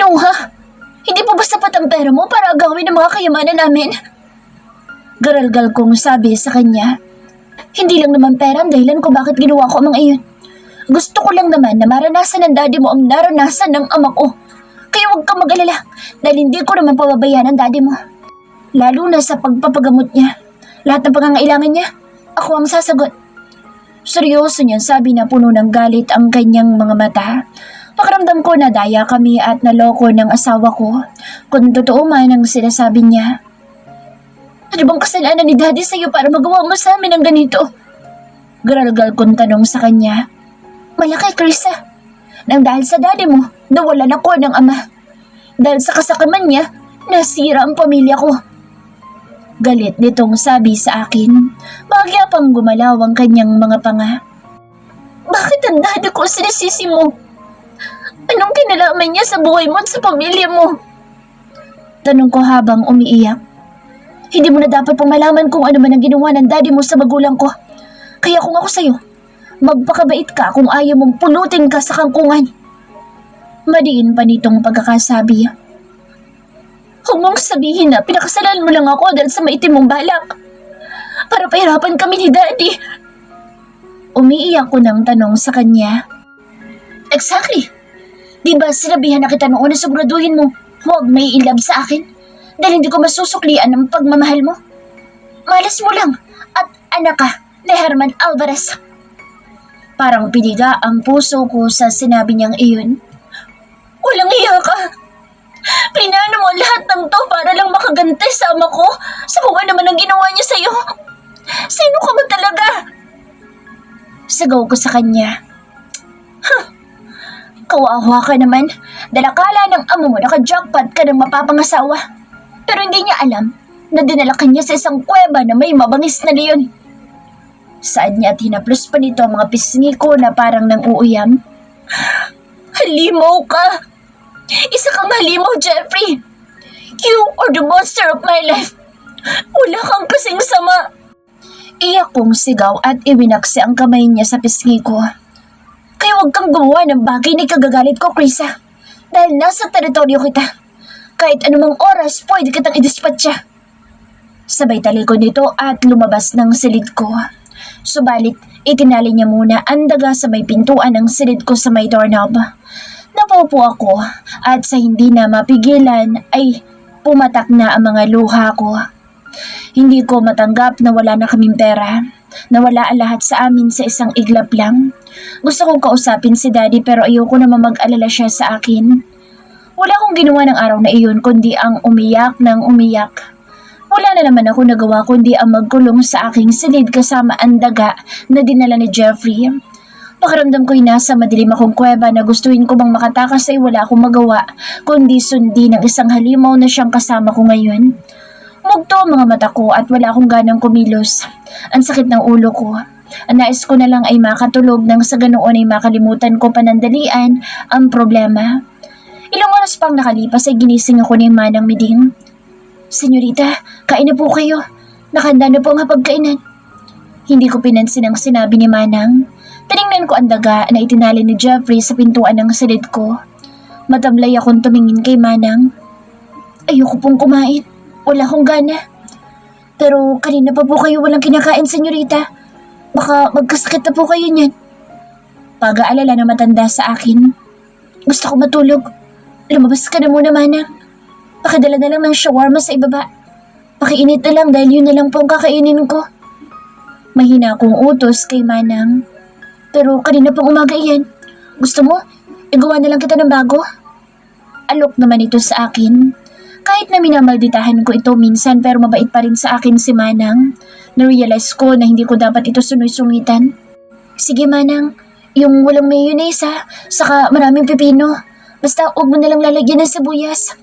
No ha? Hindi po ba sapat ang pera mo para agawin ang mga kayamanan namin? Garalgal kong sabi sa kanya. Hindi lang naman pera ang dahilan kung bakit ginawa ko ang mga iyon. Gusto ko lang naman na maranasan ng daddy mo ang naranasan ng ama ko. Kaya huwag kang mag-alala dahil hindi ko naman pababayaan ang daddy mo. Lalo na sa pagpapagamot niya. Lahat ng pangangailangan niya, ako ang sasagot. Seryoso niyan, sabi na puno ng galit ang kanyang mga mata. Pakiramdam ko na daya kami at naloko ng asawa ko. Kung totoo man ang sinasabi niya. Ano bang kasalanan ni daddy sa'yo para magawa mo sa amin ang ganito? Garalgal kong tanong sa kanya. Malaki, Krisa. Nang dahil sa daddy mo, nawalan ako ng ama. Dahil sa kasakaman niya, nasira ang pamilya ko. Galit nitong sabi sa akin. Bagya pang gumalaw ang kanyang mga panga. Bakit ang daddy ko sinisisi mo? Anong kinalaman niya sa buhay mo at sa pamilya mo? Tanong ko habang umiiyak. Hindi mo na dapat pang malaman kung ano man ang ginawa ng daddy mo sa magulang ko. Kaya kung ako sa'yo, magpakabait ka kung ayaw mong pulutin ka sa kangkungan. Madiin pa nitong pagkakasabi. Huwag mong sabihin na pinakasalan mo lang ako dahil sa maitim mong balak. Para pahirapan kami ni daddy. Umiiyak ko ng tanong sa kanya. Exactly. Di ba sinabihan na kita noon na siguraduhin mo huwag may ilab sa akin dahil hindi ko masusuklian ang pagmamahal mo? Malas mo lang at anak ka ni Herman Alvarez. Parang piniga ang puso ko sa sinabi niyang iyon. Walang iya ka. Plinano mo lahat ng to para lang makaganti sa ama ko sa kung ano man ang ginawa niya sa'yo. Sino ka ba talaga? Sigaw ko sa kanya. Kawawa ka naman dahil akala ng amo mo naka-jackpot ka ng mapapangasawa. Pero hindi niya alam na dinala ka niya sa isang kuweba na may mabangis na leon. Saad niya at hinaplos pa nito ang mga pisngi ko na parang nang uuyam. Halimaw ka! Isa kang halimaw, Jeffrey! You are the monster of my life! Wala kang kasing sama! Iyak kong sigaw at iwinaksi ang kamay niya sa pisngi ko. Kaya huwag kang gumawa ng bagay na ikagagalit ko, Krisa. Dahil nasa teritoryo kita. Kahit anumang oras, pwede kitang idispatcha. Sabay talikod nito at lumabas ng silid ko. Subalit, itinali niya muna ang daga sa may pintuan ng silid ko sa may doorknob. Napaupo ako at sa hindi na mapigilan ay pumatak na ang mga luha ko. Hindi ko matanggap na wala na kaming pera. Nawala ang lahat sa amin sa isang iglap lang. Gusto kong kausapin si daddy pero ayoko naman mag-alala siya sa akin. Wala akong ginawa ng araw na iyon kundi ang umiyak ng umiyak. Wala na naman ako nagawa kundi ang magkulong sa aking silid kasama ang daga na dinala ni Jeffrey. Pakiramdam ko'y nasa madilim akong kuweba na gustuhin ko bang makatakas ay wala akong magawa kundi sundin ng isang halimaw na siyang kasama ko ngayon. Mugto ang mga mata ko at wala akong ganang kumilos. Ang sakit ng ulo ko. Ang nais ko na lang ay makatulog nang sa ganoon ay makalimutan ko panandalian ang problema. Ilang oras pang nakalipas ay ginising ako ni Manang Miding. Senyorita, kain na po kayo. Nakahanda na po ang hapagkainan. Hindi ko pinansin ang sinabi ni Manang. Tiningnan ko ang daga na itinali ni Jeffrey sa pintuan ng silid ko. Matamlay akong tumingin kay Manang. Ayoko pong kumain. Wala akong gana. Pero kanina pa po kayo walang kinakain, senyorita. Baka magkasakit na po kayo niyan. Pag-aalala na matanda sa akin. Gusto ko matulog. Lumabas ka na muna, Manang. Pakidala na lang ng shawarma sa ibaba. Pakiinit na lang dahil yun na lang po ang kakainin ko. Mahina akong utos kay Manang. Pero kanina pang umaga iyan. Gusto mo, igawa na lang kita ng bago? Alok naman ito sa akin. Kahit na minamalditahan ko ito minsan pero mabait pa rin sa akin si Manang. Na-realize ko na hindi ko dapat ito sunuy-sungitan. Sige Manang, yung walang mayonnaise ha, saka maraming pipino. Basta huwag mo nalang lalagyan ng sibuyas.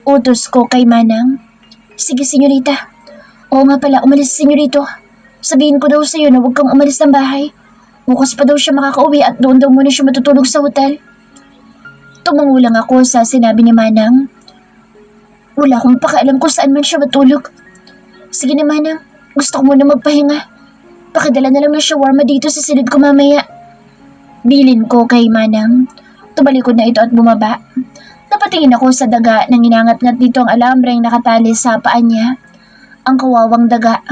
Utos ko kay Manang. Sige senyorita. Oo nga pala, umalis si senyorito. Sabihin ko daw sa iyo na huwag kang umalis ng bahay. Bukas pa daw siya makakauwi at doon daw muna siya matutulog sa hotel. Tumango lang ako sa sinabi ni Manang. Wala akong pakialam kung saan man siya matulog. Sige na Manang, gusto ko muna magpahinga. Pakidala na lang ng shawarma dito sa silid ko mamaya. Bilin ko kay Manang. Tumalikod na ito at bumaba. Napatingin ako sa daga nang inangat-ngat dito ang alambreng nakatali sa paa niya. Ang kawawang daga.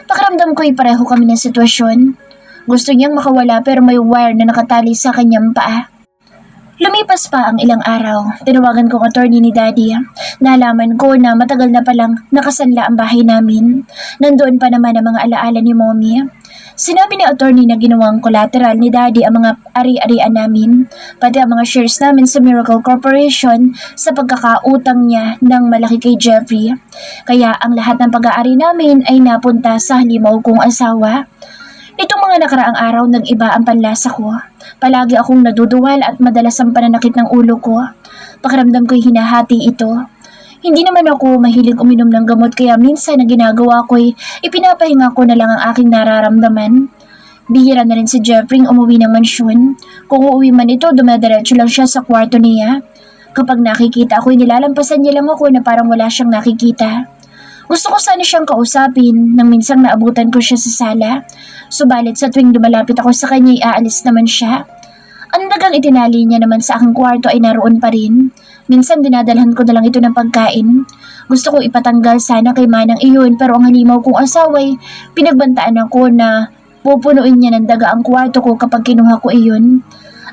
Pakiramdam ko'y pareho kami ng sitwasyon. Gusto niyang makawala pero may wire na nakatali sa kanyang paa. Lumipas pa ang ilang araw. Tinawagan kong attorney ni Daddy. Nalaman ko na matagal na palang nakasanla ang bahay namin. Nandoon pa naman ang mga alaala ni Mommy. Sinabi ni attorney na ginawang collateral ni Daddy ang mga ari-arian namin, pati ang mga shares namin sa Miracle Corporation sa pagkakautang niya ng malaki kay Jeffrey. Kaya ang lahat ng pag-aari namin ay napunta sa halimaw kong asawa. Nitong mga nakaraang araw nag-iba ang panlasa ko. Palagi akong naduduwal at madalas ang pananakit ng ulo ko. Pakiramdam ko'y hinahati ito. Hindi naman ako mahilig uminom ng gamot kaya minsan ang ginagawa ko'y ipinapahinga ko na lang ang aking nararamdaman. Bihira na rin si Jeffrey umuwi ng mansyon. Kung uuwi man ito, dumadiretso lang siya sa kwarto niya. Kapag nakikita ako'y nilalampasan niya lang ako na parang wala siyang nakikita. Gusto ko sana siyang kausapin nang minsang naabutan ko siya sa sala. Subalit sa tuwing lumalapit ako sa kanya ay aalis naman siya. Ang dagang itinali niya naman sa aking kwarto ay naroon pa rin. Minsan dinadalhan ko na lang ito ng pagkain. Gusto ko ipatanggal sana kay Manang iyon pero ang halimaw kong asaway, pinagbantaan ako na pupunuin niya ng daga ang kwarto ko kapag kinuha ko iyon.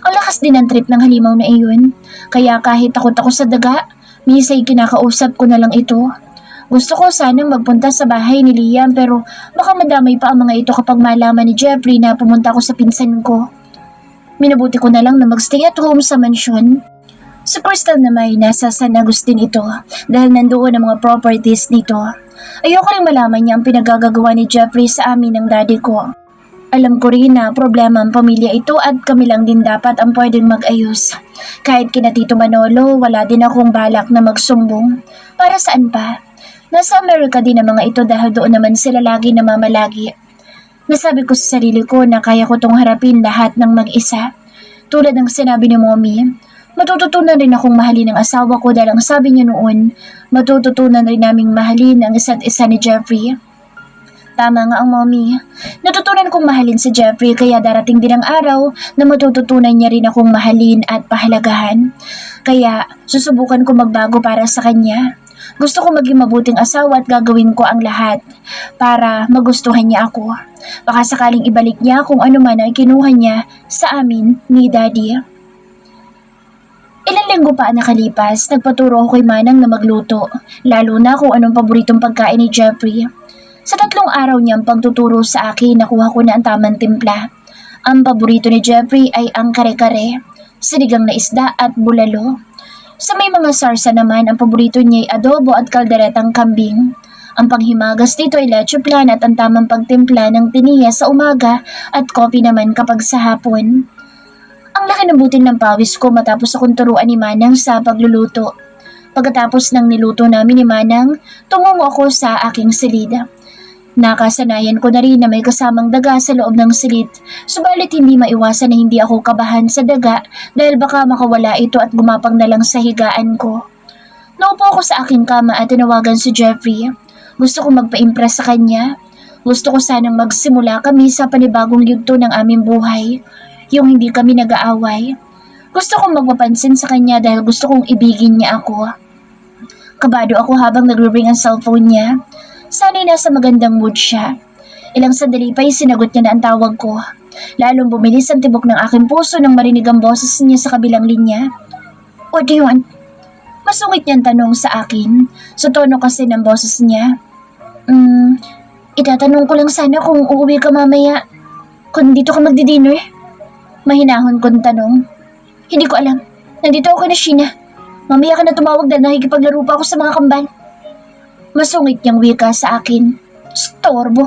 Ang lakas din ng trip ng halimaw na iyon. Kaya kahit takot ako sa daga, minsan kinakausap ko na lang ito. Gusto ko sanang magpunta sa bahay ni Liam pero baka madamay pa ang mga ito kapag malaman ni Jeffrey na pumunta ako sa pinsan ko. Minabuti ko na lang na magstay at home sa mansyon. Sa Crystal na may nasa San Agustin ito dahil nandoon ang mga properties nito. Ayoko rin malaman niya ang pinagagagawa ni Jeffrey sa amin ng daddy ko. Alam ko rin na problema ang pamilya ito at kami lang din dapat ang pwedeng mag-ayos. Kahit kina Tito Manolo, wala din akong balak na magsumbong. Para saan pa? Nasa Amerika din ang mga ito dahil doon naman sila lagi namamalagi. Nasabi ko sa sarili ko na kaya ko tong harapin lahat ng mag-isa. Tulad ng sinabi ni Mommy, matututunan rin akong mahalin ang asawa ko dahil ang sabi niya noon, matututunan rin naming mahalin ang isa't isa ni Jeffrey. Tama nga ang Mommy. Natutunan kong mahalin si Jeffrey kaya darating din ang araw na matututunan niya rin akong mahalin at pahalagahan. Kaya susubukan ko magbago para sa kanya. Gusto ko maging mabuting asawa at gagawin ko ang lahat para magustuhan niya ako. Baka sakaling ibalik niya kung ano man ay kinuha niya sa amin ni Daddy. Ilang linggo pa ang nakalipas, nagpaturo ako kay Manang na magluto, lalo na kung anong paboritong pagkain ni Jeffrey. Sa 3 araw niyang pagtuturo sa akin, nakuha ko na ang tamang timpla. Ang paborito ni Jeffrey ay ang kare-kare, sinigang na isda at bulalo. Sa may mga sarsa naman, ang paborito niya ay adobo at kalderetang kambing. Ang panghimagas dito ay leche plan at ang tamang pagtimpla ng tiniya sa umaga at coffee naman kapag sa hapon. Ang laki ng butin ng pawis ko matapos akong turuan ni Manang sa pagluluto. Pagkatapos ng niluto namin ni Manang, tumungo ako sa aking silid. Nakasanayan ko na rin na may kasamang daga sa loob ng silid, subalit hindi maiwasan na hindi ako kabahan sa daga dahil baka makawala ito at gumapang na lang sa higaan ko. Naupo ako sa aking kama at tinawagan si Jeffrey. Gusto ko magpa-impress sa kanya. Gusto ko sanang magsimula kami sa panibagong yugto ng aming buhay, yung hindi kami nag-aaway. Gusto kong magpapansin sa kanya dahil gusto kong ibigin niya ako. Kabado ako habang nagre-ring ang cellphone niya. Sana'y nasa magandang mood siya. Ilang sandali pa'y sinagot niya na ang tawag ko. Lalong bumilis ang tibok ng aking puso nang marinig ang boses niya sa kabilang linya. What do you want? Masungit niyang tanong sa akin, sa tono kasi ng boses niya. Itatanong ko lang sana kung uuwi ka mamaya. Kung dito ka magdi-dinner? Mahinahon kong tanong. Hindi ko alam. Nandito ako na Sheena. Mamaya ka na tumawag dahil nakikipaglaro pa ako sa mga kambal. Masungit niyang wika sa akin. Storbo.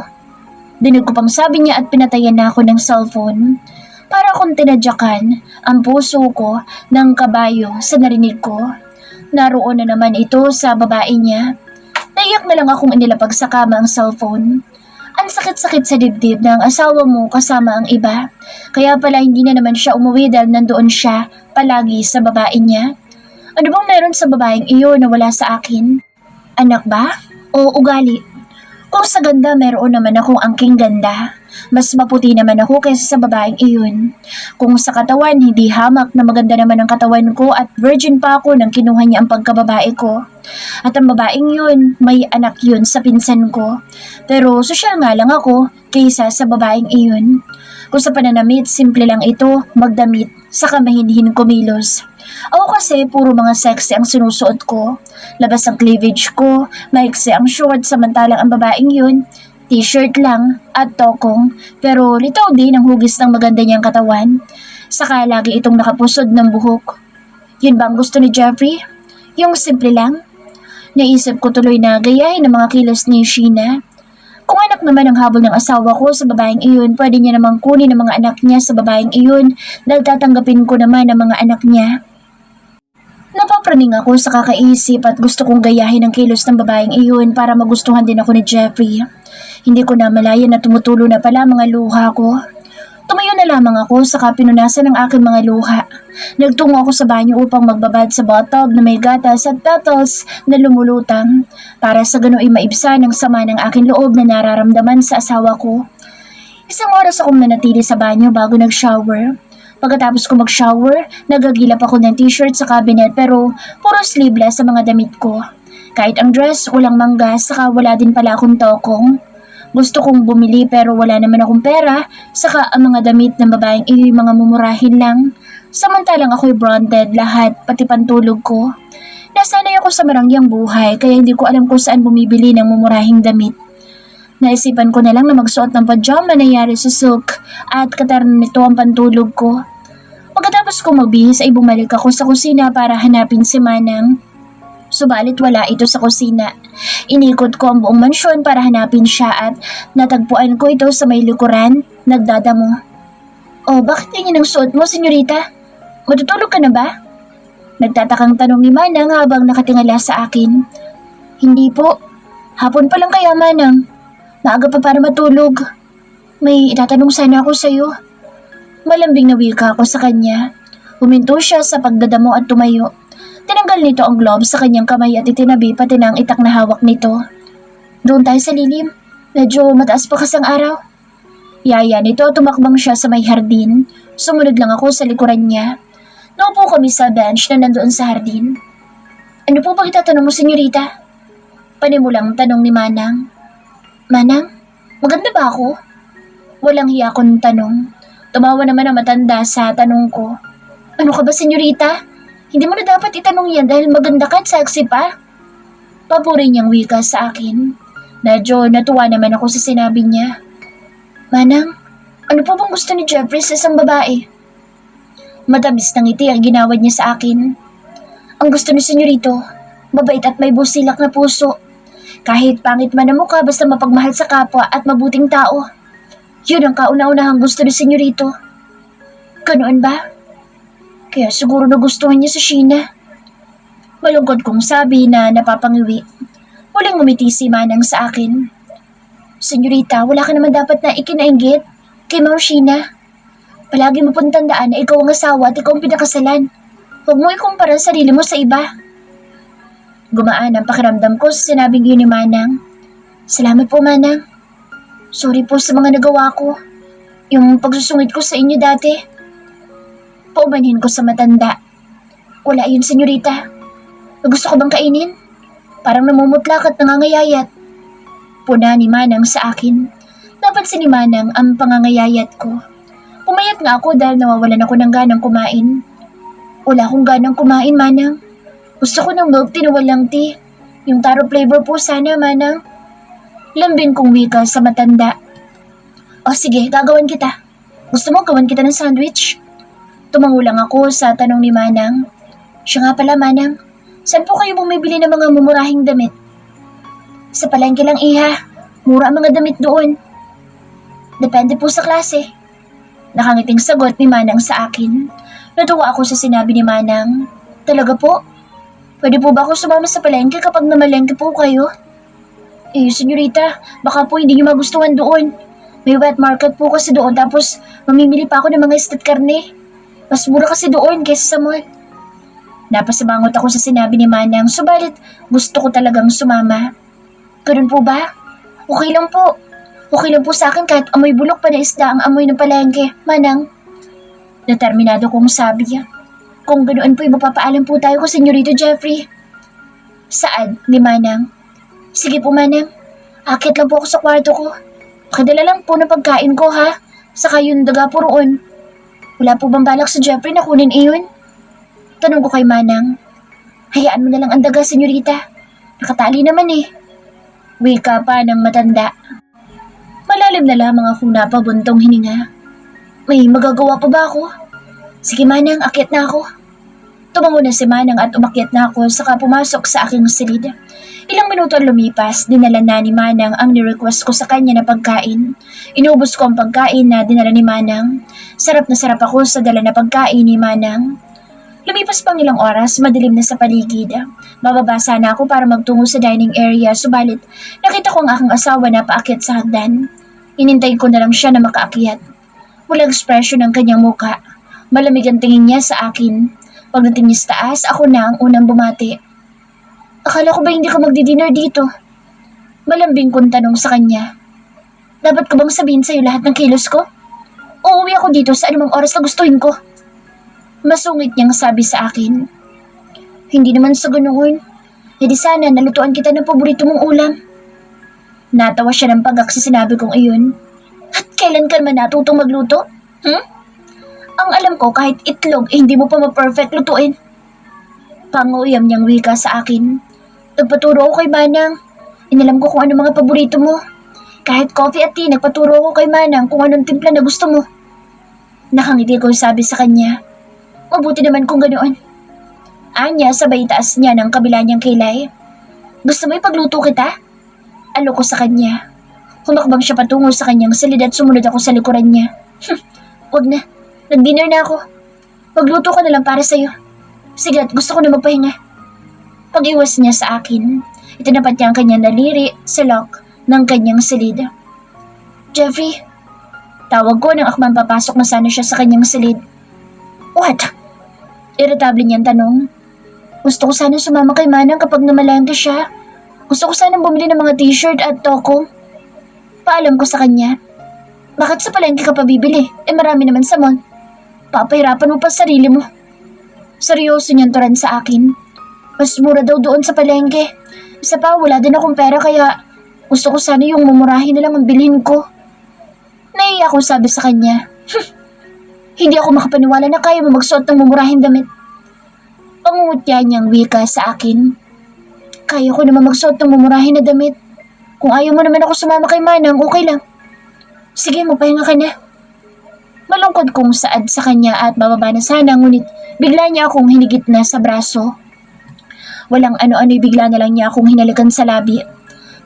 Dinig ko pang sabi niya at pinatayan na ako ng cellphone. Para akong tinadyakan ang puso ko ng kabayo sa narinig ko. Naroon na naman ito sa babae niya. Naiyak na lang akong inilapag sa kama ang cellphone. Ang sakit-sakit sa dibdib na ang asawa mo kasama ang iba. Kaya pala hindi na naman siya umuwi dahil nandoon siya palagi sa babae niya. Ano bang meron sa babaeng iyon na wala sa akin? Anak ba? O ugali? Kung sa ganda, meron naman akong angking ganda. Mas maputi naman ako kaysa sa babaeng iyon. Kung sa katawan, hindi hamak na maganda naman ang katawan ko at virgin pa ako nang kinuha niya ang pagkababae ko. At ang babaeng yun, may anak yun sa pinsan ko. Pero sosyal nga lang ako kaysa sa babaeng iyon. Kung sa pananamit, simple lang ito, magdamit, saka mahinhin kumilos. Ako kasi puro mga sexy ang sinusuot ko. Labas ang cleavage ko, maiksi ang short samantalang ang babaeng yun, t-shirt lang at tokong pero litaw din ang hugis ng maganda niyang katawan. Saka lagi itong nakapusod ng buhok. Yun ba ang gusto ni Jeffrey? Yung simple lang? Naisip ko tuloy na gayahin ang mga kilos ni Sheena. Kung anak naman ang habol ng asawa ko sa babaeng iyon, pwede niya namang kunin ang mga anak niya sa babaeng iyon dahil tatanggapin ko naman ang mga anak niya. Napapraning ako sa kakaisip at gusto kong gayahin ang kilos ng babaeng iyon para magustuhan din ako ni Jeffrey. Hindi ko na malaya na tumutulo na pala mga luha ko. Tumayo na lamang ako sa pinunasan ng aking mga luha. Nagtungo ako sa banyo upang magbabad sa bathtub na may gatas at petals na lumulutang para sa gano'y maibsan ang sama ng aking loob na nararamdaman sa asawa ko. Isang oras akong nanatili sa banyo bago nag-shower. Pagkatapos ko mag-shower, nagagilap ako ng t-shirt sa cabinet pero puro sleeveless sa mga damit ko. Kahit ang dress, walang manggas, saka wala din pala akong tokong. Gusto kong bumili pero wala naman akong pera, saka ang mga damit ng babaeng iyo'y mga mumurahin lang. Samantalang ako'y branded lahat, pati pantulog ko. Nasanay ako sa marangyang buhay kaya hindi ko alam kung saan bumibili ng mumurahing damit. Naisipan ko na lang na magsuot ng pajama na yari sa silk at katarnan nito ang pantulog ko. Pagkatapos ko magbihis ay bumalik ako sa kusina para hanapin si Manang. Subalit wala ito sa kusina. Inikot ko ang buong mansyon para hanapin siya at natagpuan ko ito sa may likuran, nagdadamo. "Oh, bakit ganyan ang suot mo, senyorita? Matutulog ka na ba?" Nagtatakang tanong ni Manang habang nakatingala sa akin. "Hindi po. Hapon pa lang kaya, Manang. Maaga pa para matulog. May itatanong sana ako sa'yo." Malambing na wika ako sa kanya. Huminto siya sa pagdadamo at tumayo. Tinanggal nito ang glove sa kanyang kamay at itinabi pati na ang itak na hawak nito. "Doon tayo sa lilim. Medyo mataas pa kasang araw." Yaya nito tumakbang siya sa may hardin. Sumunod lang ako sa likuran niya. Naupo kami sa bench na nandoon sa hardin. "Ano po bang itatanong mo, senyorita?" Panimulang tanong ni Manang. "Manang, maganda ba ako?" Walang hiya akong tanong. Tumawa naman ang matanda sa tanong ko. "Ano ka ba, senyorita? Hindi mo na dapat itanong yan dahil maganda ka at sexy pa." Papuri niyang wika sa akin. Medyo natuwa naman ako sa sinabi niya. "Manang, ano po bang gusto ni Jeffrey sa isang babae?" Matamis na ngiti ang ginawad niya sa akin. "Ang gusto ni senyorito, mabait at may busilak na puso. Kahit pangit man ang mukha basta mapagmahal sa kapwa at mabuting tao. Yun ang kauna-unahang gusto ni senyorito." "Ganoon ba? Kaya siguro nagustuhan niya si Sheena." Malungkot kong sabi na napapangiwi. Muling ngumiti si Manang sa akin. "Senyorita, wala ka naman dapat na ikinainggit kay Ma'am Sheena. Palagi mo pong tandaan na ikaw ang asawa at ikaw ang pinakasalan. Huwag mo ikumpara ang sarili mo sa iba." Gumaan ang pakiramdam ko sa sinabing yun ni Manang. "Salamat po, Manang. Sorry po sa mga nagawa ko. Yung pagsusungit ko sa inyo dati." Paumanhin ko sa matanda. "Wala yun, senyorita. Gusto ko bang kainin? Parang namumutlak at nangangayayat." Puna ni Manang sa akin. Napansin ni Manang ang pangangayayat ko. Pumayat nga ako dahil nawawalan ako ng ganang kumain. "Wala akong ganang kumain, Manang. Gusto ko ng milk tea na walang tea. Yung taro flavor po sana, Manang." Lambing kong wika sa matanda. "O sige, gagawan kita. Gusto mo gawan kita ng sandwich?" Tumangulang ako sa tanong ni Manang. "Siya nga pala, Manang. Saan po kayo bumibili ng mga mumurahing damit?" "Sa palengke lang, iha. Mura ang mga damit doon." "Depende po sa klase." Nakangiting sagot ni Manang sa akin. Natuwa ako sa sinabi ni Manang. "Talaga po? Pwede po ba ako sumama sa palengke kapag namalengke po kayo?" Senyorita, baka po hindi niyo magustuhan doon. May wet market po kasi doon tapos mamimili pa ako ng mga isdat karne. Mas mura kasi doon kaysa sa mall." Napasamangot ako sa sinabi ni Manang, subalit gusto ko talagang sumama. "Ganun po ba? Okay lang po. Okay lang po sa akin kahit amoy bulok pa na isda ang amoy ng palengke, Manang. Determinado kong sabi niya. Kung ganoon po, mapapaalam po tayo ko, Senyorito Jeffrey. Saad ni Manang. Sige po, Manang. Akit lang po ako sa kwarto ko. Pakidala lang po ng pagkain ko, ha? Saka yung daga po roon. Wala po bang balak sa Jeffrey na kunin iyon? Tanong ko kay Manang. Hayaan mo na lang ang daga, Senyorita. Nakatali naman eh. Wika pa ng matanda. Malalim na lamang ako napabuntong hininga. May magagawa pa ba ako? Sige, Manang, akyat na ako. Tumango na si Manang at umakyat na ako saka pumasok sa aking silid. Ilang minuto lumipas, dinala na ni Manang ang ni-request ko sa kanya na pagkain. Inubos ko ang pagkain na dinala ni Manang. Sarap na sarap ako sa dala na pagkain ni Manang. Lumipas pang ilang oras, madilim na sa paligid. Bababa sana ako para magtungo sa dining area, subalit nakita ko ang aking asawa na paakyat sa hagdan. Inintay ko na lang siya na makaakyat. Walang ekspresyon ang kanyang muka. Malamig ang tingin niya sa akin. Pagdating niya sa taas, ako na ang unang bumati. Akala ko ba hindi ka magdi-dinner dito? Malambing kong tanong sa kanya. Dapat ko bang sabihin sa'yo lahat ng kilos ko? Uuwi ako dito sa anumang oras na gustuhin ko. Masungit niyang sabi sa akin. Hindi naman sa ganoon. E di sana nalutuan kita ng paborito mong ulam. Natawa siya ng pagak sa sinabi kong iyon. At kailan ka naman natutong magluto? Ang alam ko kahit itlog hindi mo pa ma-perfect lutuin. Panguyam niyang wika sa akin. Nagpaturo ako kay Manang. Inalam ko kung ano mga paborito mo. Kahit coffee at tea, nagpaturo ako kay Manang kung anong timpla na gusto mo. Nakangiti ko sabi sa kanya. Mabuti naman kung ganoon. Anya sabay taas niya ng kabila niyang kilay. Gusto mo ipagluto kita? Alok ko sa kanya. Humakbang siya patungo sa kanyang silid at sumunod ako sa likuran niya. Wag na. Nag-dinner na ako. Magluto ko na lang para sa'yo. Sige at gusto ko na magpahinga. Pag-iwas niya sa akin, itinapat niya ang kanyang daliri sa lock ng kanyang silid. Jeffrey, tawag ko nang akmang papasok na sana siya sa kanyang silid. What? Irritable niyang tanong. Gusto ko sana sumama kay Manang kapag namalengke siya. Gusto ko sana bumili ng mga t-shirt at toko. Paalam ko sa kanya. Bakit sa palengke ka pa bibili? Marami naman sa mall. Papahirapan mo pa sarili mo. Seryoso niyang turan sa akin. Mas mura daw doon sa palengke. Isa pa, wala din akong pera kaya gusto ko sana yung mumurahin na lang ang bilhin ko. Naiiyak ako sabi sa kanya. Hindi ako makapaniwala na kaya mo magsuot ng mumurahin damit. Pangungutya niyang wika sa akin. Kaya ko naman magsuot ng mumurahin na damit. Kung ayaw mo naman ako sumama kay Manang, okay lang. Sige, magpahinga ka na. Malungkot kong saad sa kanya at bababa na sana ngunit bigla niya akong hinigit na sa braso. Walang ano-ano'y bigla na lang niya akong hinalikan sa labi.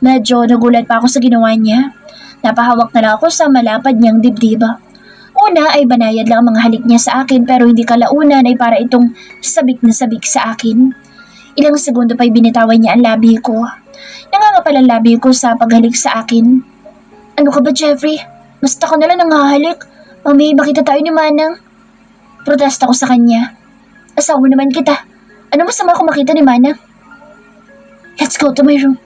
Medyo nagulat pa ako sa ginawa niya. Napahawak na lang ako sa malapad niyang dibdib. Una ay banayad lang ang mga halik niya sa akin pero hindi kalaunan ay para itong sabik na sabik sa akin. Ilang segundo pa'y binitawan niya ang labi ko. Nangangapal ang labi ko sa paghalik sa akin. Ano ka ba, Jeffrey? Basta ko na lang nangahalik. Mami, makita tayo ni Manang. Protesta ko sa kanya. Asawa naman kita. Ano masama kung makita ni Manang? Let's go to my room.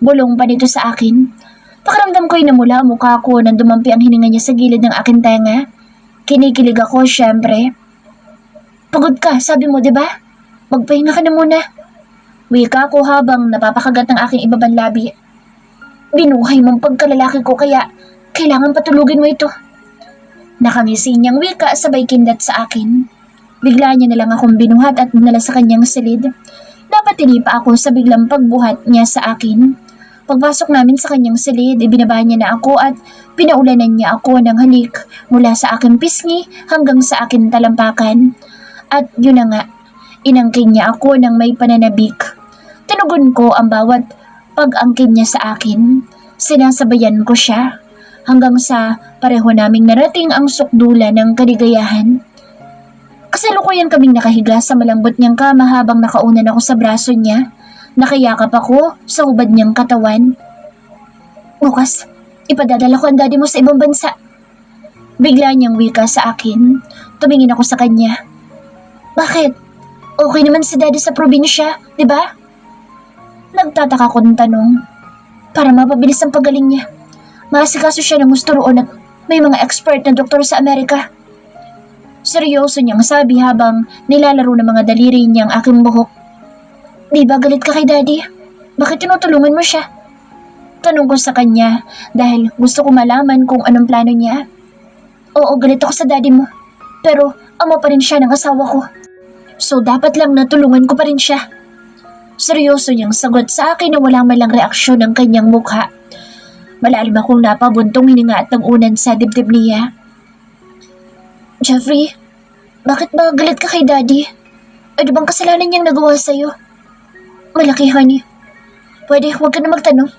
Bulong pa nito sa akin. Pakiramdam ko'y namula ang mukha ko nang dumampi ang hininga niya sa gilid ng aking tenga. Kinikilig ako, syempre. Pagod ka, sabi mo, diba? Magpahinga ka na muna. Wika ko habang napapakagat ng aking ibabang labi. Binuhay mong pagkalalaki ko kaya kailangan patulugin mo ito. Nakangisi niyang wika sabay kindat sa akin. Bigla niya na lang akong binuhat at dinala sa kanyang silid. Dapat tinipa ako sa biglang pagbuhat niya sa akin. Pagpasok namin sa kanyang silid, ibinaba niya na ako at pinaulanan niya ako ng halik mula sa aking pisngi hanggang sa aking talampakan. At yun na nga, inangkin niya ako ng may pananabik. Tinugon ko ang bawat pag-angkin niya sa akin. Sinasabayan ko siya. Hanggang sa pareho naming narating ang sukdula ng kaligayahan. Kasalukuyan kaming nakahiga sa malambot niyang kama habang nakaunan ako sa braso niya. Nakayakap ako sa hubad niyang katawan. Bukas, ipadadala ko ang daddy mo sa ibang bansa. Bigla niyang wika sa akin. Tumingin ako sa kanya. Bakit? Okay naman si daddy sa probinsya, di ba? Nagtataka ko ng tanong. Para mapabilis ang pagaling niya. Maasikaso siya ng gusto roon at may mga expert na doktor sa Amerika. Seryoso niyang sabi habang nilalaro ng mga daliri niya ang aking buhok. Di ba galit ka kay Daddy? Bakit tinutulungan mo siya? Tanong ko sa kanya dahil gusto ko malaman kung anong plano niya. Oo, galit ako sa daddy mo. Pero ama pa rin siya ng asawa ko. So dapat lang natulungan ko pa rin siya. Seryoso niyang sagot sa akin na wala man lang reaksyon ng kanyang mukha. Malalim akong napabuntong hininga at nagunan sa dibdib niya. Jeffrey, bakit ba galit ka kay Daddy? Ano bang kasalanan niyang nagawa sa'yo? Malaki, honey. Pwede, huwag ka na magtanong.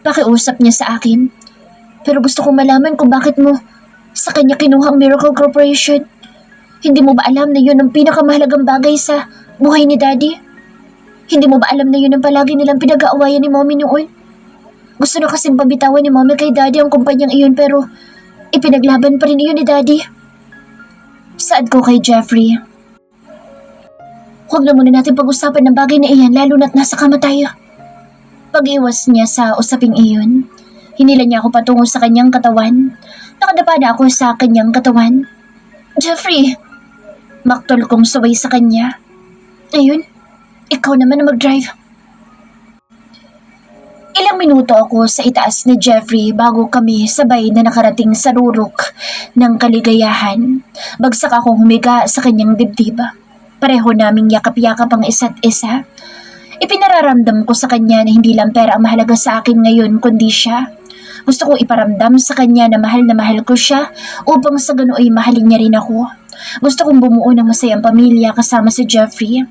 Pakiusap niya sa akin. Pero gusto kong malaman kung bakit mo sa kanya kinuha ang Miracle Corporation. Hindi mo ba alam na yun ang pinakamahalagang bagay sa buhay ni Daddy? Hindi mo ba alam na yun ang palagi nilang pinag-aawayan ni Mommy noon? Gusto na kasing pabitawan ni Mommy kay Daddy ang kumpanyang iyon pero ipinaglaban pa rin iyon ni Daddy. Saad ko kay Jeffrey. Huwag na muna natin pag-usapan ng bagay na iyan lalo na't nasa kama tayo. Pag-iwas niya sa usaping iyon, hinila niya ako patungo sa kanyang katawan. Nakadapa na ako sa kanyang katawan. Jeffrey! Maktol kong subay sa kanya. Ayun, ikaw naman na mag-drive. Ilang minuto ako sa itaas ni Jeffrey bago kami sabay na nakarating sa rurok ng kaligayahan. Bagsak akong humiga sa kanyang dibdib. Pareho naming yakap-yakap ang isa't isa. Ipinararamdam ko sa kanya na hindi lang pera ang mahalaga sa akin ngayon kundi siya. Gusto kong iparamdam sa kanya na mahal ko siya upang sa ganooy mahalin niya rin ako. Gusto kong bumuo ng masayang pamilya kasama si Jeffrey.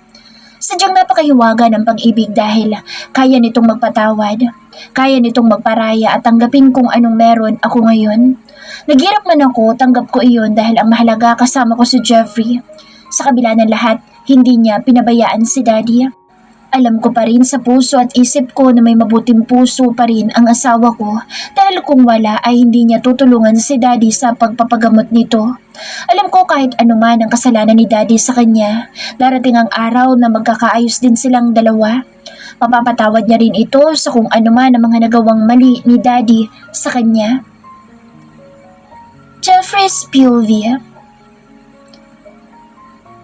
Sadyang napakahiwaga ng pag-ibig dahil kaya nitong magpatawad, kaya nitong magparaya at tanggapin kung anong meron ako ngayon. Naghirap man ako, tanggap ko iyon dahil ang mahalaga kasama ko si Jeffrey. Sa kabila ng lahat, hindi niya pinabayaan si Daddy. Alam ko pa rin sa puso at isip ko na may mabuting puso pa rin ang asawa ko dahil kung wala ay hindi niya tutulungan si Daddy sa pagpapagamot nito. Alam ko kahit anuman ang kasalanan ni Daddy sa kanya, darating ang araw na magkakaayos din silang dalawa. Mapapatawad niya rin ito sa kung anuman ang mga nagawang mali ni Daddy sa kanya. Jeffrey's POV.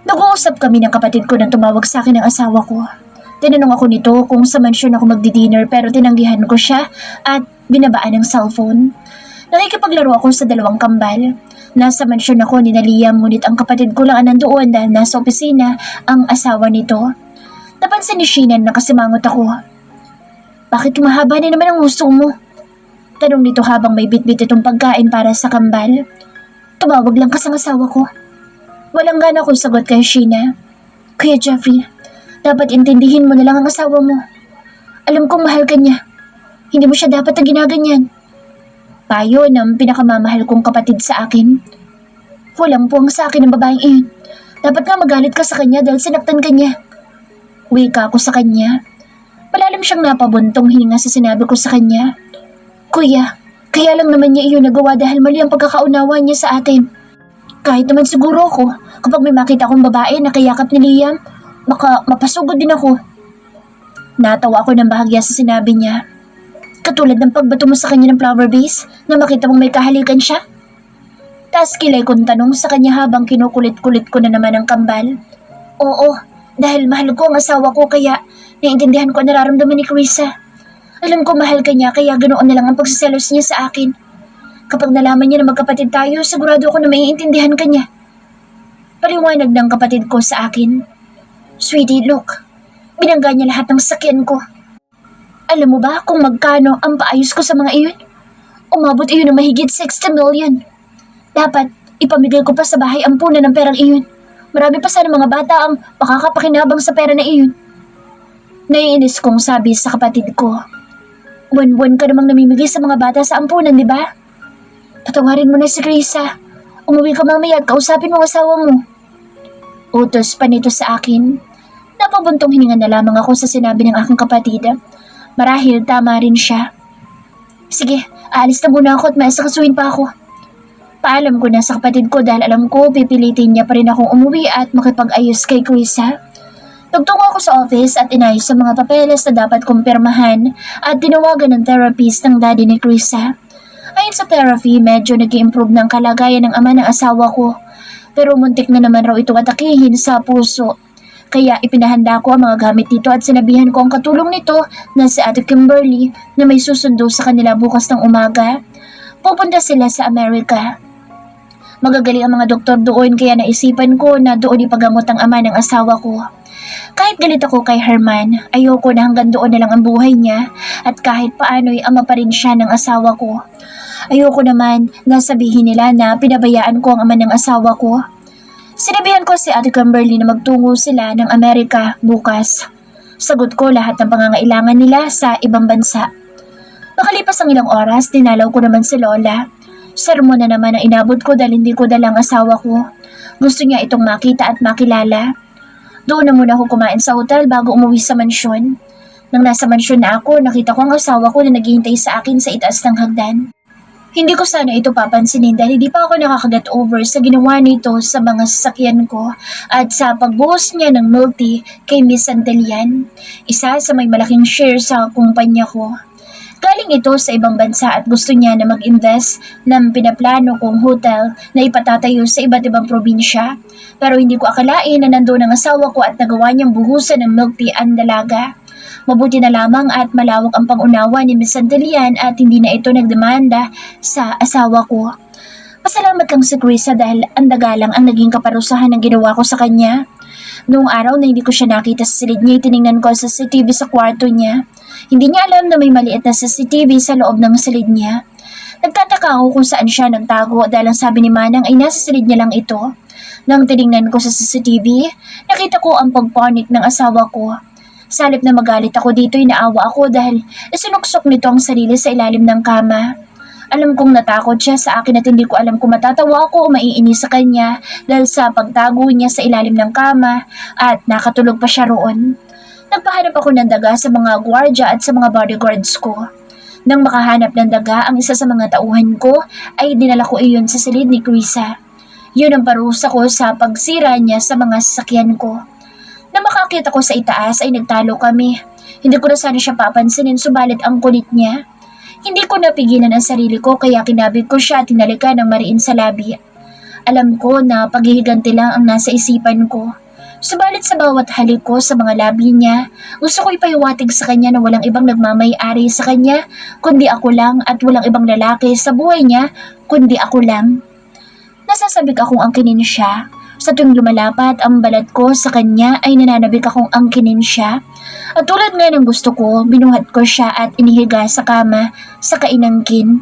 Nag-uusap kami ng kapatid ko nang tumawag sa akin ng asawa ko. Tinanong ako nito kung sa mansyon ako magdi-dinner pero tinanggihan ko siya at binabaan ng cellphone. Nakikipaglaro ako sa dalawang kambal. Nasa mansyon ako ni Liam ngunit ang kapatid ko lang ang nandoon dahil nasa opisina ang asawa nito. Napansin ni Sheena na kasimangot ako. Bakit mahaba na naman ang uso mo? Tanong nito habang may bitbit itong pagkain para sa kambal. Tumawag lang ka sa asawa ko. Walang gana akong sagot kay Sheena. Kuya Jeffrey, dapat intindihin mo na lang ang asawa mo. Alam kong mahal ka niya. Hindi mo siya dapat na ginaganyan. Payo ng pinakamamahal kong kapatid sa akin. Walang puwang sa akin ang babaeng iyon. Dapat nga magalit ka sa kanya dahil sinaktan ka niya. Wika ako sa kanya. Malalim siyang napabuntong hininga sa sinabi ko sa kanya. Kuya, kaya lang naman niya iyon nagawa dahil mali ang pagkakaunawa niya sa atin. Kahit naman siguro ako, kapag may makita akong babae na kayakap ni Liam, baka mapasugod din ako. Natawa ako ng bahagya sa sinabi niya. Katulad ng pagbato mo sa kanya ng flower vase na makita mong may kahalikan siya? Taas kilay kong tanong sa kanya habang kinukulit-kulit ko na naman ang kambal. Oo, dahil mahal ko ang asawa ko kaya naiintindihan ko ang nararamdaman ni Krisa. Alam ko mahal ka niya kaya ganoon na lang ang pagsiselos niya sa akin. Kapag nalaman niya na magkapatid tayo, sigurado ako na maiintindihan ka niya. Paliwanag ng kapatid ko sa akin. Sweetie, look. Binangga niya lahat ng sakyan ko. Alam mo ba kung magkano ang paayos ko sa mga iyon? Umabot iyon ng mahigit 60 million. Dapat ipamigay ko pa sa bahay ang punan ng perang iyon. Marami pa sana mga bata ang makakapakinabang sa pera na iyon. Naiinis kong sabi sa kapatid ko. Buwan-buwan ka namang namimigay sa mga bata sa ampunan, di ba? Patawarin mo na si Krisa. Umuwi ka mamaya at kausapin mo ang asawa mo. Utos pa nito sa akin. Napabuntong hininga na lamang ako sa sinabi ng aking kapatid. Marahil tama rin siya. Sige, aalis na muna ako at maasakasuhin pa ako. Paalam ko na sa kapatid ko dahil alam ko pipilitin niya pa rin akong umuwi at makipag-ayos kay Krisa. Tugtungo ako sa office at inayos sa mga papeles na dapat kong pirmahan at tinawagan ng therapist ng daddy ni Krisa. Ayon sa therapy, medyo nag-improve ng kalagayan ng ama ng asawa ko. Pero muntik na naman raw ito atakihin sa puso. Kaya ipinahanda ko ang mga gamit nito at sinabihan ko ang katulong nito na si Ate Kimberly na may susundo sa kanila bukas ng umaga. Pupunta sila sa Amerika. Magagaling ang mga doktor doon kaya naisipan ko na doon ipagamot ang ama ng asawa ko. Kahit galit ako kay Herman, ayoko na hanggang doon na lang ang buhay niya at kahit paano'y ama pa rin siya ng asawa ko. Ayoko naman na sabihin nila na pinabayaan ko ang ama ng asawa ko. Sinabihan ko si Ate Kimberly na magtungo sila ng Amerika bukas. Sagot ko lahat ng pangangailangan nila sa ibang bansa. Makalipas ang ilang oras, dinalaw ko naman si Lola. Sermon na naman ang inabot ko dahil hindi ko dalang asawa ko. Gusto niya itong makita at makilala. Doon na muna ako kumain sa hotel bago umuwi sa mansyon. Nang nasa mansyon na ako, nakita ko ang asawa ko na naghihintay sa akin sa itaas ng hagdan. Hindi ko sana ito papansinin dahil hindi pa ako nakakaget over sa ginawa nito sa mga sasakyan ko at sa pagbuhos niya ng milk tea kay Miss Santelian, isa sa may malaking share sa kumpanya ko. Galing ito sa ibang bansa at gusto niya na mag-invest ng pinaplano kong hotel na ipatatayo sa iba't ibang probinsya. Pero hindi ko akalain na nandoon ang asawa ko at nagawa niyang buhusan ng milk tea ang dalaga. Mabuti na lamang at malawak ang pangunawa ni Miss Santelian at hindi na ito nagdemanda sa asawa ko. Pasalamat lang si Krisa dahil ang dagalang ang naging kaparusahan ng ginawa ko sa kanya. Noong araw na hindi ko siya nakita sa silid niya, tiningnan ko sa CCTV sa kwarto niya. Hindi niya alam na may maliit na CCTV sa loob ng silid niya. Nagtataka ako kung saan siya nagtago dahil ang sabi ni Manang ay nasa silid niya lang ito. Nang tiningnan ko sa CCTV, nakita ko ang pagpanik ng asawa ko. Sa halip na magalit ako dito, inaawa ako dahil isinuksok nito ang sarili sa ilalim ng kama. Alam kong natakot siya sa akin at hindi ko alam kung matatawa ako o maiinis sa kanya dahil sa pagtago niya sa ilalim ng kama at nakatulog pa siya roon. Nagpahanap ako ng daga sa mga gwardya at sa mga bodyguards ko. Nang makahanap ng daga, ang isa sa mga tauhan ko ay dinala ko iyon sa silid ni Krisa. Yun ang parusa ko sa pagsira niya sa mga sasakyan ko. Nang makakita ko sa itaas ay nagtalo kami. Hindi ko na sana siya papansinin subalit ang kulit niya. Hindi ko napigilan ang sarili ko kaya kinabig ko siya at tinalikan ng mariin sa labi. Alam ko na paghihiganti lang ang nasa isipan ko. Subalit sa bawat halik ko sa mga labi niya, gusto ko ipahiwatig sa kanya na walang ibang nagmamay-ari sa kanya kundi ako lang at walang ibang lalaki sa buhay niya kundi ako lang. Nasasabik akong angkinin siya. Sa tuwing lumalapat ang balat ko sa kanya ay nananabik akong angkinin siya. At tulad nga ng gusto ko, binuhat ko siya at inihiga sa kama sa kainangkin.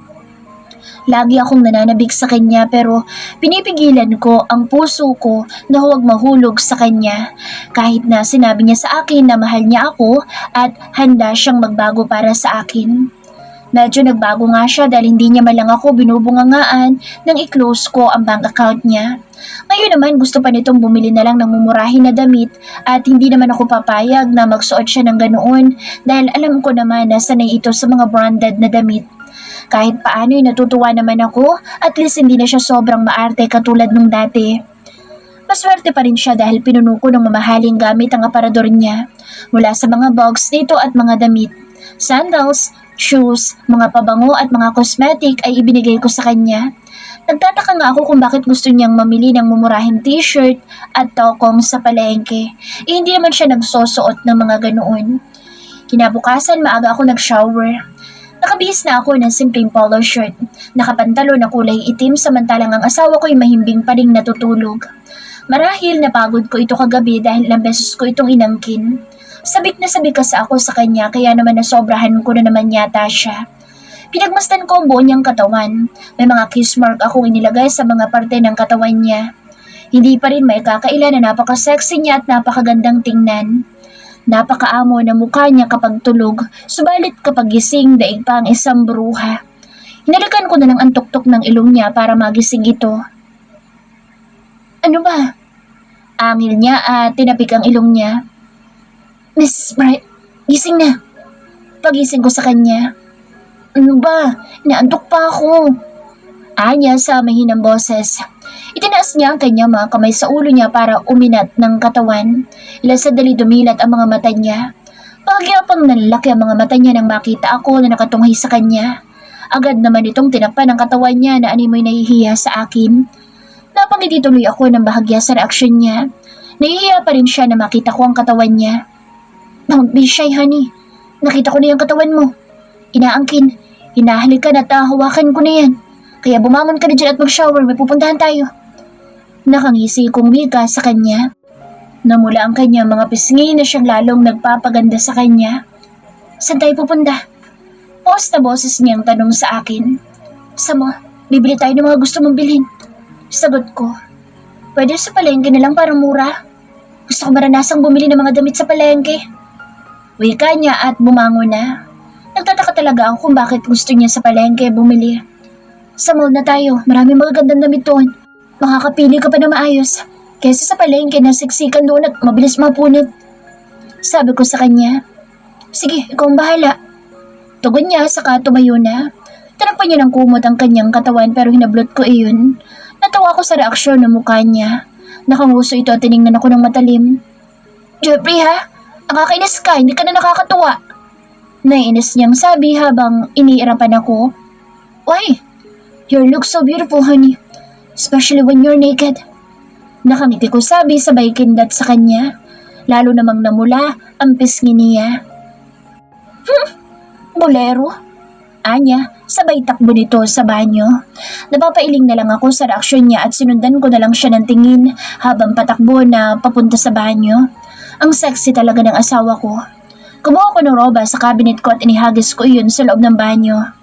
Lagi akong nananabik sa kanya pero pinipigilan ko ang puso ko na huwag mahulog sa kanya. Kahit na sinabi niya sa akin na mahal niya ako at handa siyang magbago para sa akin. Medyo nagbago nga siya dahil hindi niya malang ako binubungangaan nang i-close ko ang bank account niya. Ngayon naman gusto pa nitong bumili na lang ng mumurahin na damit at hindi naman ako papayag na magsuot siya ng ganoon dahil alam ko naman na sanay ito sa mga branded na damit. Kahit paano ay natutuwa naman ako at least hindi na siya sobrang maarte katulad nung dati. Maswerte pa rin siya dahil pinuno ko ng mamahaling gamit ang aparador niya mula sa mga bags dito at mga damit, sandals, shoes, mga pabango at mga cosmetic ay ibinigay ko sa kanya. Nagtataka nga ako kung bakit gusto niyang mamili ng mumurahing t-shirt at tokong sa palengke. Hindi naman siya nagsosuot ng mga ganoon. Kinabukasan maaga ako nag-shower. Nakabihis na ako ng simpleng polo shirt, nakapantalo na kulay itim samantalang ang asawa ko'y mahimbing pa ring natutulog. Marahil napagod ko ito kagabi dahil ilang beses ko itong inangkin. Sabik na sabik kasi ako sa kanya kaya naman nasobrahan ko na naman yata siya. Pinagmasdan ko ang buo niyang katawan. May mga kiss mark akong inilagay sa mga parte ng katawan niya. Hindi pa rin may kakaila na napaka-sexy niya at napakagandang tingnan. Napakaamo na mukha niya kapag tulog, subalit kapag gising daig pa ang isang bruha. Hinalikan ko na lang ang tuktok ng ilong niya para magising ito. Ano ba? Angil niya at tinapik ang ilong niya. Mrs. Bright, gising na. Pagising ko sa kanya. Ano ba? Inaantok pa ako. Anya sa mahinang boses. Itinaas niya ang kanyang mga kamay sa ulo niya para uminat ng katawan. Ilang sandali dumilat ang mga mata niya. Pagyapang nanlalaki ang mga mata niya nang makita ako na nakatunghay sa kanya. Agad naman itong tinakpan ang katawan niya na animoy nahihiya sa akin. Napangiti tuloy ako ng bahagya sa reaksyon niya. Nahihiya pa rin siya na makita ko ang katawan niya. Don't be shy, honey. Nakita ko na yung katawan mo. Inaangkin, hinahalikan at hawakan ko na yan. Kaya bumangon ka na dyan at mag-shower, may pupuntahan tayo. Nakangisi kong wika sa kanya. Namula ang kanya mga pisngi na siyang lalong nagpapaganda sa kanya. Saan tayo pupunta? Paus na boses niyang tanong sa akin. Samo, bibili tayo ng mga gusto mong bilhin. Sagot ko, pwede sa palengke na lang para mura. Gusto ko maranasang bumili ng mga damit sa palengke. Wika niya at bumangon na. Nagtataka talaga ako kung bakit gusto niya sa palengke bumili. Sa mall na tayo, maraming magagandang damit doon. Makakapili ka pa na maayos. Kaysa sa palengke na siksikan doon at mabilis mapunit. Sabi ko sa kanya, sige, ikaw ang bahala. Tugon niya saka tumayo na. Tinakpan niya ng kumot ang kanyang katawan pero hinablot ko iyon. Natawa ko sa reaksyon ng mukha niya. Nakanguso ito at tiningnan ako ng matalim. Jeffrey ha? Ang kakainis ka, hindi ka na nakakatuwa. Naiinis niyang sabi habang iniirapan ako. Why? You look so beautiful, honey. Especially when you're naked. Nakangiti ko sabi sabay kindat sa kanya. Lalo namang namula ang pisngi niya. Bolero? Anya, sabay takbo nito sa banyo. Napapailing na lang ako sa reaksyon niya at sinundan ko na lang siya ng tingin habang patakbo na papunta sa banyo. Ang sexy talaga ng asawa ko. Kumuha ko ng roba sa cabinet ko at inihagis ko iyon sa loob ng banyo.